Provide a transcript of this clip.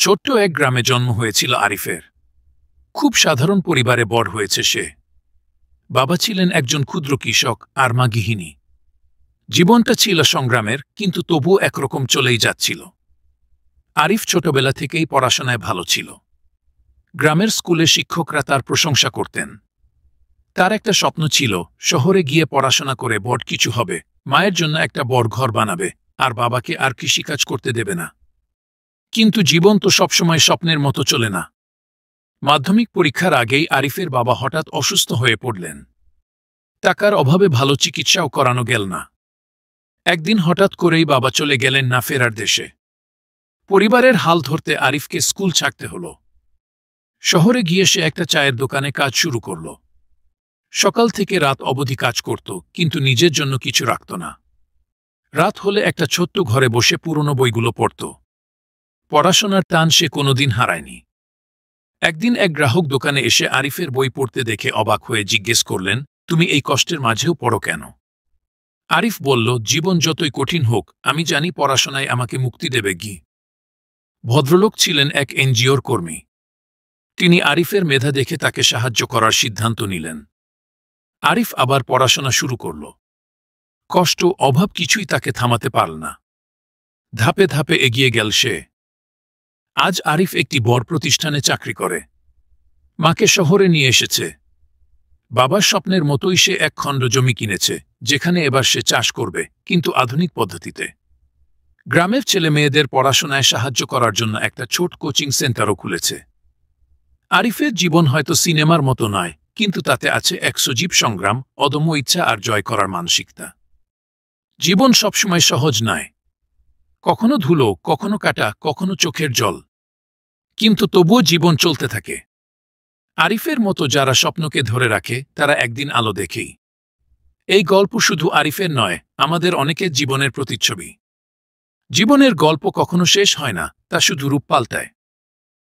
ছোট্ট এক গ্রামে জন্ম হয়েছিল আরিফের। খুব সাধারণ পরিবারে বড় হয়েছে সে। বাবা ছিলেন একজন ক্ষুদ্র কৃষক আর মা গৃহিণী। জীবনটা ছিল সংগ্রামের, কিন্তু তবুও একরকম চলেই যাচ্ছিল। আরিফ ছোটবেলা থেকেই পড়াশোনায় ভালো ছিল। গ্রামের স্কুলে শিক্ষকরা তার প্রশংসা করতেন। তার একটা স্বপ্ন ছিল, শহরে গিয়ে পড়াশোনা করে বড় কিছু হবে, মায়ের জন্য একটা বড় ঘর বানাবে, আর বাবাকে আর কৃষিকাজ করতে দেবে না। কিন্তু জীবন তো সবসময় স্বপ্নের মতো চলে না। মাধ্যমিক পরীক্ষার আগেই আরিফের বাবা হঠাৎ অসুস্থ হয়ে পড়লেন। টাকার অভাবে ভালো চিকিৎসাও করানো গেল না। একদিন হঠাৎ করেই বাবা চলে গেলেন না ফেরার দেশে। পরিবারের হাল ধরতে আরিফকে স্কুল ছাড়তে হল। শহরে গিয়ে সে একটা চায়ের দোকানে কাজ শুরু করল। সকাল থেকে রাত অবধি কাজ করত, কিন্তু নিজের জন্য কিছু রাখত না। রাত হলে একটা ছোট্ট ঘরে বসে পুরনো বইগুলো পড়ত। পড়াশোনার টান সে কোনোদিন হারায়নি। একদিন এক গ্রাহক দোকানে এসে আরিফের বই পড়তে দেখে অবাক হয়ে জিজ্ঞেস করলেন, তুমি এই কষ্টের মাঝেও পড়ো কেন? আরিফ বলল, জীবন যতই কঠিন হোক, আমি জানি পড়াশোনায় আমাকে মুক্তি দেবে গি। ভদ্রলোক ছিলেন এক এনজিওর কর্মী। তিনি আরিফের মেধা দেখে তাকে সাহায্য করার সিদ্ধান্ত নিলেন। আরিফ আবার পড়াশোনা শুরু করল। কষ্ট, অভাব কিছুই তাকে থামাতে পারল না। ধাপে ধাপে এগিয়ে গেল সে। আজ আরিফ একটি বড় প্রতিষ্ঠানে চাকরি করে। মাকে শহরে নিয়ে এসেছে। বাবার স্বপ্নের মতোই সে এক খণ্ড জমি কিনেছে, যেখানে এবার সে চাষ করবে, কিন্তু আধুনিক পদ্ধতিতে। গ্রামের ছেলে মেয়েদের পড়াশোনায় সাহায্য করার জন্য একটা ছোট কোচিং সেন্টারও খুলেছে। আরিফের জীবন হয়তো সিনেমার মতো নয়, কিন্তু তাতে আছে এক সজীব সংগ্রাম, অদম্য ইচ্ছা আর জয় করার মানসিকতা। জীবন সবসময় সহজ নয়। কখনো ধুলো, কখনো কাটা, কখনো চোখের জল। কিন্তু তবুও জীবন চলতে থাকে। আরিফের মতো যারা স্বপ্নকে ধরে রাখে, তারা একদিন আলো দেখেই। এই গল্প শুধু আরিফের নয়, আমাদের অনেকের জীবনের প্রতিচ্ছবি। জীবনের গল্প কখনো শেষ হয় না, তা শুধু রূপ পাল্টায়।